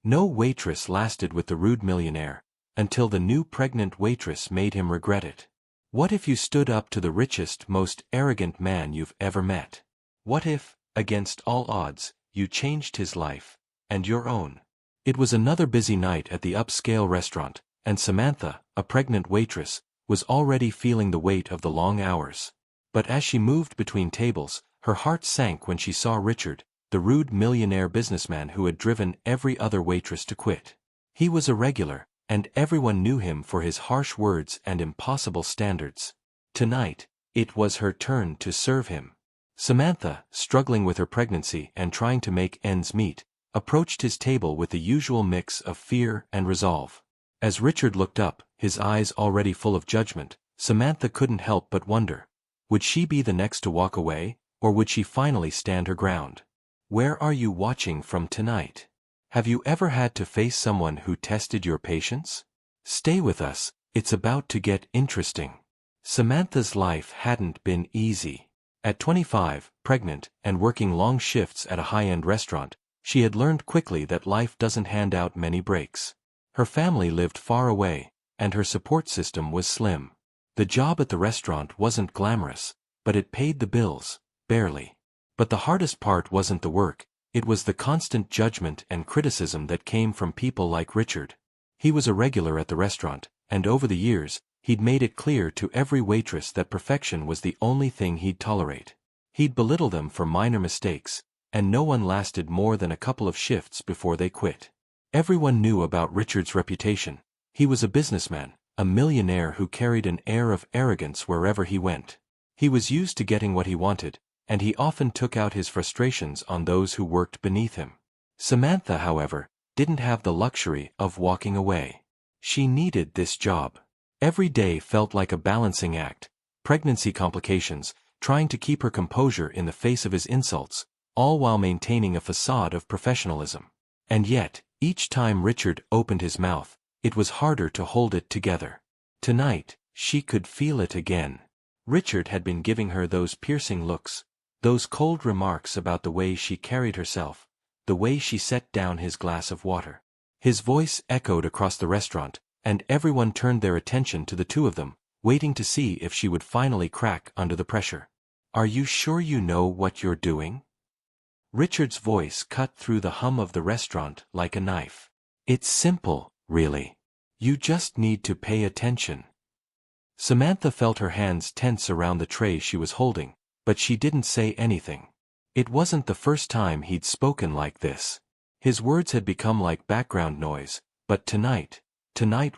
No waitress lasted with the rude millionaire, until the new pregnant waitress made him regret it. What if you stood up to the richest, most arrogant man you've ever met? What if, against all odds, you changed his life, and your own? It was another busy night at the upscale restaurant, and Samantha, a pregnant waitress, was already feeling the weight of the long hours. But as she moved between tables, her heart sank when she saw Richard, the rude millionaire businessman who had driven every other waitress to quit. He was a regular, and everyone knew him for his harsh words and impossible standards. Tonight, it was her turn to serve him. Samantha, struggling with her pregnancy and trying to make ends meet, approached his table with the usual mix of fear and resolve. As Richard looked up, his eyes already full of judgment, Samantha couldn't help but wonder, would she be the next to walk away, or would she finally stand her ground? Where are you watching from tonight? Have you ever had to face someone who tested your patience? Stay with us, it's about to get interesting. Samantha's life hadn't been easy. At 25, pregnant, and working long shifts at a high-end restaurant, she had learned quickly that life doesn't hand out many breaks. Her family lived far away, and her support system was slim. The job at the restaurant wasn't glamorous, but it paid the bills, barely. But the hardest part wasn't the work, it was the constant judgment and criticism that came from people like Richard. He was a regular at the restaurant, and over the years, he'd made it clear to every waitress that perfection was the only thing he'd tolerate. He'd belittle them for minor mistakes, and no one lasted more than a couple of shifts before they quit. Everyone knew about Richard's reputation. He was a businessman, a millionaire who carried an air of arrogance wherever he went. He was used to getting what he wanted, and he often took out his frustrations on those who worked beneath him. Samantha, however, didn't have the luxury of walking away. She needed this job. Every day felt like a balancing act, pregnancy complications, trying to keep her composure in the face of his insults, all while maintaining a facade of professionalism. And yet, each time Richard opened his mouth, it was harder to hold it together. Tonight, she could feel it again. Richard had been giving her those piercing looks, those cold remarks about the way she carried herself, the way she set down his glass of water. His voice echoed across the restaurant, and everyone turned their attention to the two of them, waiting to see if she would finally crack under the pressure. "Are you sure you know what you're doing?" Richard's voice cut through the hum of the restaurant like a knife. "It's simple, really. You just need to pay attention." Samantha felt her hands tense around the tray she was holding, but she didn't say anything. It wasn't the first time he'd spoken like this. His words had become like background noise, but tonight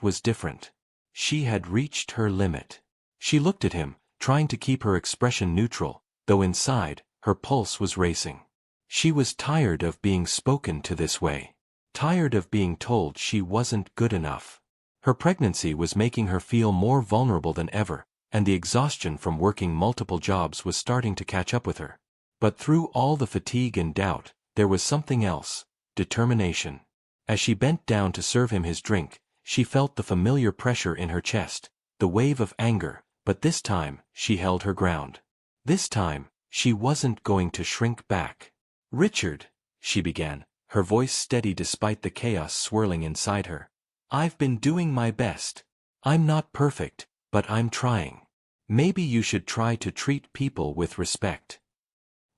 was different. She had reached her limit. She looked at him, trying to keep her expression neutral, though inside, her pulse was racing. She was tired of being spoken to this way. Tired of being told she wasn't good enough. Her pregnancy was making her feel more vulnerable than ever, and the exhaustion from working multiple jobs was starting to catch up with her. But through all the fatigue and doubt, there was something else: determination. As she bent down to serve him his drink, she felt the familiar pressure in her chest, the wave of anger, but this time, she held her ground. This time, she wasn't going to shrink back. "Richard," she began, her voice steady despite the chaos swirling inside her. "I've been doing my best. I'm not perfect, but I'm trying. Maybe you should try to treat people with respect."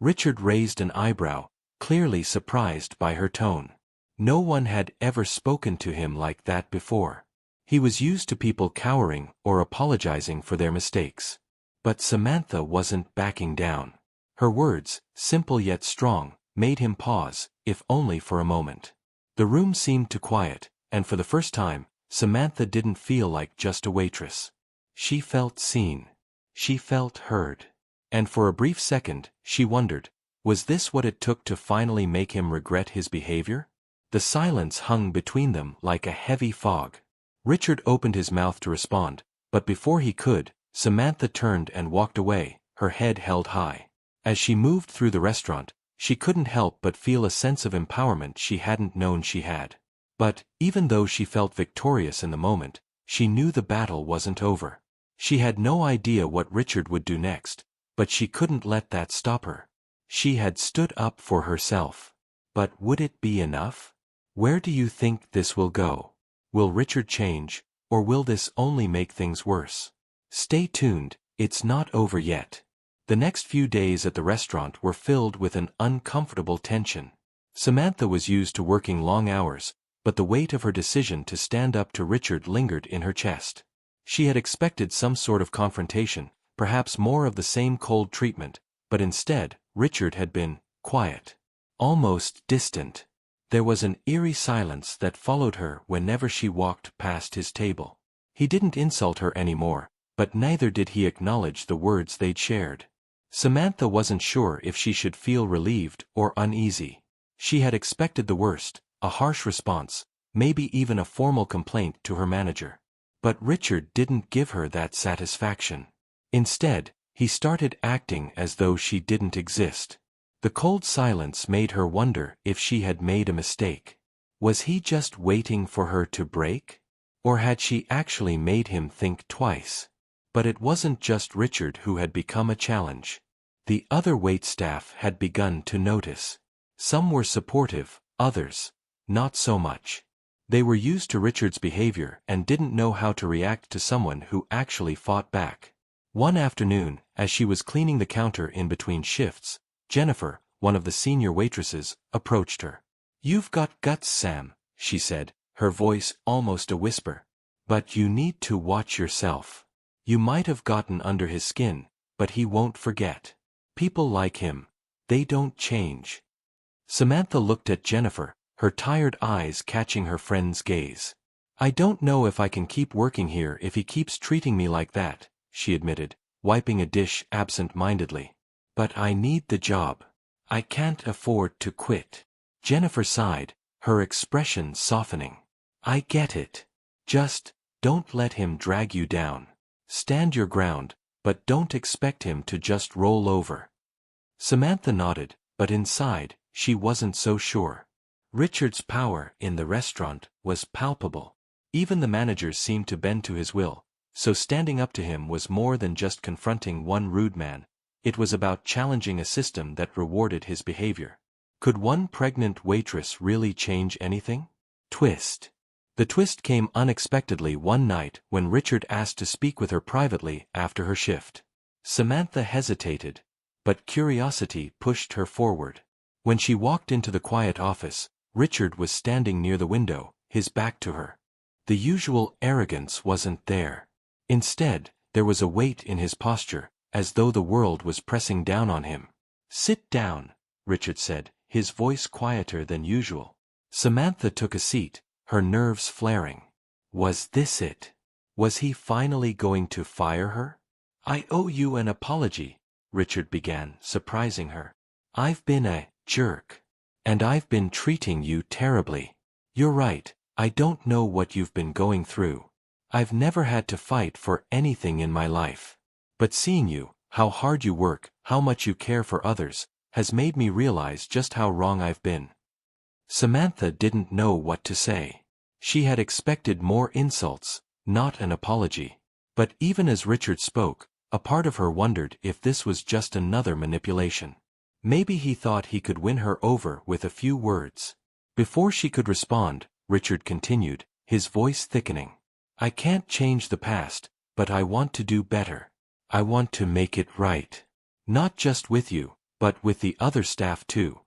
Richard raised an eyebrow, clearly surprised by her tone. No one had ever spoken to him like that before. He was used to people cowering or apologizing for their mistakes. But Samantha wasn't backing down. Her words, simple yet strong, made him pause, if only for a moment. The room seemed to quiet, and for the first time, Samantha didn't feel like just a waitress. She felt seen. She felt heard. And for a brief second, she wondered, was this what it took to finally make him regret his behavior? The silence hung between them like a heavy fog. Richard opened his mouth to respond, but before he could, Samantha turned and walked away, her head held high. As she moved through the restaurant, she couldn't help but feel a sense of empowerment she hadn't known she had. But, even though she felt victorious in the moment, she knew the battle wasn't over. She had no idea what Richard would do next, but she couldn't let that stop her. She had stood up for herself. But would it be enough? Where do you think this will go? Will Richard change, or will this only make things worse? Stay tuned, it's not over yet. The next few days at the restaurant were filled with an uncomfortable tension. Samantha was used to working long hours, but the weight of her decision to stand up to Richard lingered in her chest. She had expected some sort of confrontation, perhaps more of the same cold treatment, but instead, Richard had been quiet. Almost distant. There was an eerie silence that followed her whenever she walked past his table. He didn't insult her anymore, but neither did he acknowledge the words they'd shared. Samantha wasn't sure if she should feel relieved or uneasy. She had expected the worst, a harsh response, maybe even a formal complaint to her manager. But Richard didn't give her that satisfaction. Instead, he started acting as though she didn't exist. The cold silence made her wonder if she had made a mistake. Was he just waiting for her to break? Or had she actually made him think twice? But it wasn't just Richard who had become a challenge. The other waitstaff had begun to notice. Some were supportive, others, not so much. They were used to Richard's behavior and didn't know how to react to someone who actually fought back. One afternoon, as she was cleaning the counter in between shifts, Jennifer, one of the senior waitresses, approached her. "You've got guts, Sam," she said, her voice almost a whisper. "But you need to watch yourself. You might have gotten under his skin, but he won't forget. People like him, they don't change." Samantha looked at Jennifer, her tired eyes catching her friend's gaze. "I don't know if I can keep working here if he keeps treating me like that," she admitted, wiping a dish absent-mindedly. "But I need the job. I can't afford to quit." Jennifer sighed, her expression softening. "I get it. Just, don't let him drag you down. Stand your ground, but don't expect him to just roll over." Samantha nodded, but inside, she wasn't so sure. Richard's power in the restaurant was palpable. Even the managers seemed to bend to his will, so standing up to him was more than just confronting one rude man. It was about challenging a system that rewarded his behavior. Could one pregnant waitress really change anything? Twist. The twist came unexpectedly one night when Richard asked to speak with her privately after her shift. Samantha hesitated, but curiosity pushed her forward. When she walked into the quiet office, Richard was standing near the window, his back to her. The usual arrogance wasn't there. Instead, there was a weight in his posture, as though the world was pressing down on him. "Sit down," Richard said, his voice quieter than usual. Samantha took a seat, her nerves flaring. Was this it? Was he finally going to fire her? "I owe you an apology," Richard began, surprising her. "I've been a jerk. And I've been treating you terribly. You're right, I don't know what you've been going through. I've never had to fight for anything in my life. But seeing you, how hard you work, how much you care for others, has made me realize just how wrong I've been." Samantha didn't know what to say. She had expected more insults, not an apology. But even as Richard spoke, a part of her wondered if this was just another manipulation. Maybe he thought he could win her over with a few words. Before she could respond, Richard continued, his voice thickening. "I can't change the past, but I want to do better. I want to make it right. Not just with you, but with the other staff too."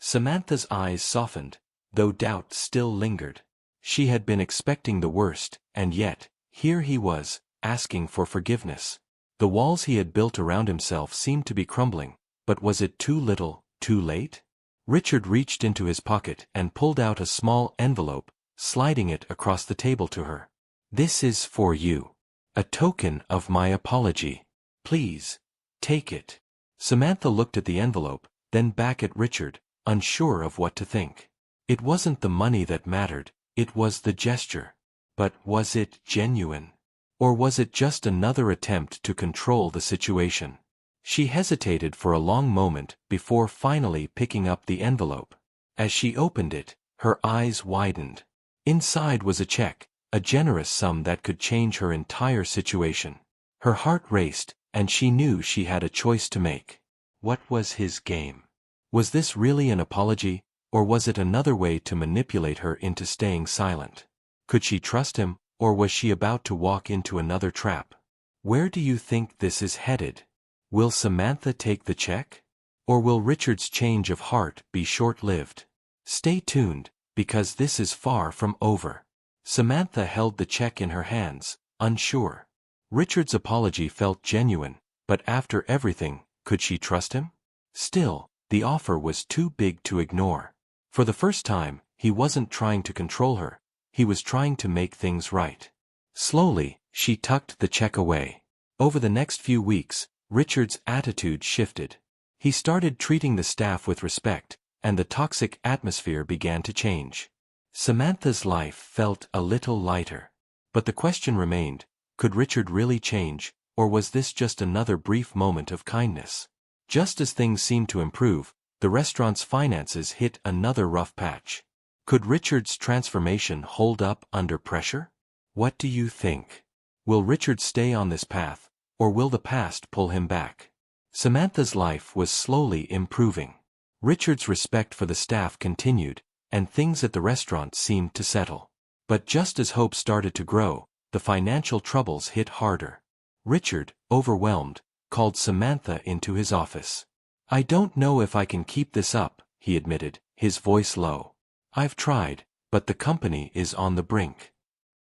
Samantha's eyes softened, though doubt still lingered. She had been expecting the worst, and yet, here he was, asking for forgiveness. The walls he had built around himself seemed to be crumbling, but was it too little, too late? Richard reached into his pocket and pulled out a small envelope, sliding it across the table to her. "This is for you. A token of my apology. Please, take it." Samantha looked at the envelope, then back at Richard, unsure of what to think. It wasn't the money that mattered, it was the gesture. But was it genuine? Or was it just another attempt to control the situation? She hesitated for a long moment before finally picking up the envelope. As she opened it, her eyes widened. Inside was a check, a generous sum that could change her entire situation. Her heart raced, and she knew she had a choice to make. What was his game? Was this really an apology, Or was it another way to manipulate her into staying silent? Could she trust him, or was she about to walk into another trap? Where do you think this is headed? Will Samantha take the check? Or will Richard's change of heart be short-lived? Stay tuned, because this is far from over. Samantha held the check in her hands, unsure. Richard's apology felt genuine, but after everything, could she trust him? Still, the offer was too big to ignore. For the first time, he wasn't trying to control her, he was trying to make things right. Slowly, she tucked the check away. Over the next few weeks, Richard's attitude shifted. He started treating the staff with respect, and the toxic atmosphere began to change. Samantha's life felt a little lighter. But the question remained, could Richard really change, or was this just another brief moment of kindness? Just as things seemed to improve, the restaurant's finances hit another rough patch. Could Richard's transformation hold up under pressure? What do you think? Will Richard stay on this path, or will the past pull him back? Samantha's life was slowly improving. Richard's respect for the staff continued, and things at the restaurant seemed to settle. But just as hope started to grow, the financial troubles hit harder. Richard, overwhelmed, called Samantha into his office. "I don't know if I can keep this up," he admitted, his voice low. "I've tried, but the company is on the brink."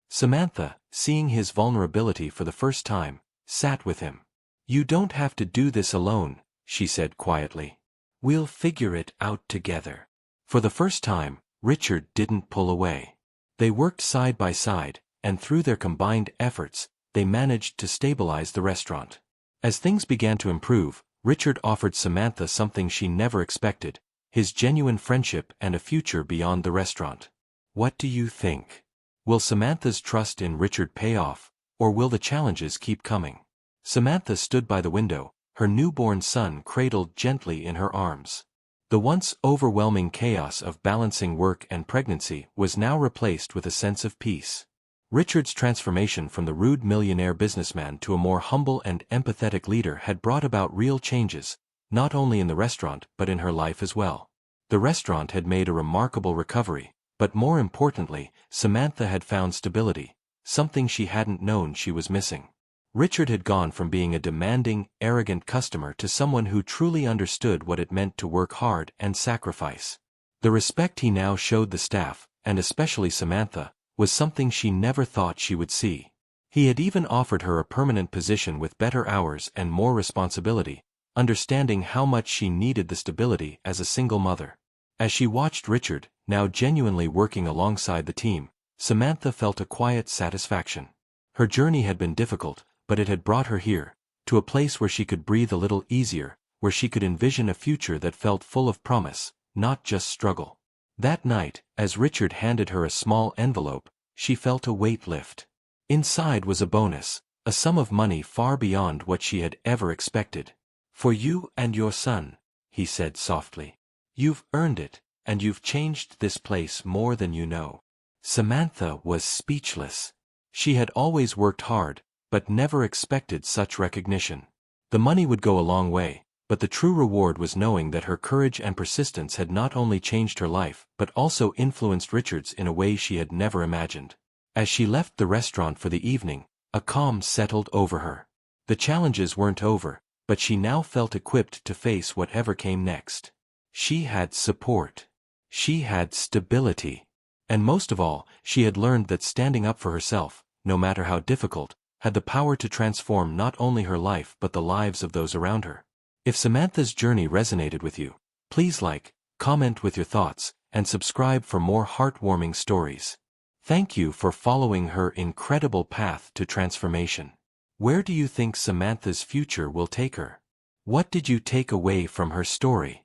Samantha, seeing his vulnerability for the first time, sat with him. "You don't have to do this alone," she said quietly. "We'll figure it out together." For the first time, Richard didn't pull away. They worked side by side, and through their combined efforts, they managed to stabilize the restaurant. As things began to improve, Richard offered Samantha something she never expected, his genuine friendship and a future beyond the restaurant. What do you think? Will Samantha's trust in Richard pay off, or will the challenges keep coming? Samantha stood by the window, her newborn son cradled gently in her arms. The once overwhelming chaos of balancing work and pregnancy was now replaced with a sense of peace. Richard's transformation from the rude millionaire businessman to a more humble and empathetic leader had brought about real changes, not only in the restaurant but in her life as well. The restaurant had made a remarkable recovery, but more importantly, Samantha had found stability, something she hadn't known she was missing. Richard had gone from being a demanding, arrogant customer to someone who truly understood what it meant to work hard and sacrifice. The respect he now showed the staff, and especially Samantha, was something she never thought she would see. He had even offered her a permanent position with better hours and more responsibility, understanding how much she needed the stability as a single mother. As she watched Richard, now genuinely working alongside the team, Samantha felt a quiet satisfaction. Her journey had been difficult, but it had brought her here, to a place where she could breathe a little easier, where she could envision a future that felt full of promise, not just struggle. That night, as Richard handed her a small envelope, she felt a weight lift. Inside was a bonus, a sum of money far beyond what she had ever expected. "For you and your son," he said softly. "You've earned it, and you've changed this place more than you know." Samantha was speechless. She had always worked hard, but never expected such recognition. The money would go a long way, but the true reward was knowing that her courage and persistence had not only changed her life but also influenced Richard's in a way she had never imagined. As she left the restaurant for the evening, a calm settled over her. The challenges weren't over, but she now felt equipped to face whatever came next. She had support. She had stability. And most of all, she had learned that standing up for herself, no matter how difficult, had the power to transform not only her life but the lives of those around her. If Samantha's journey resonated with you, please like, comment with your thoughts, and subscribe for more heartwarming stories. Thank you for following her incredible path to transformation. Where do you think Samantha's future will take her? What did you take away from her story?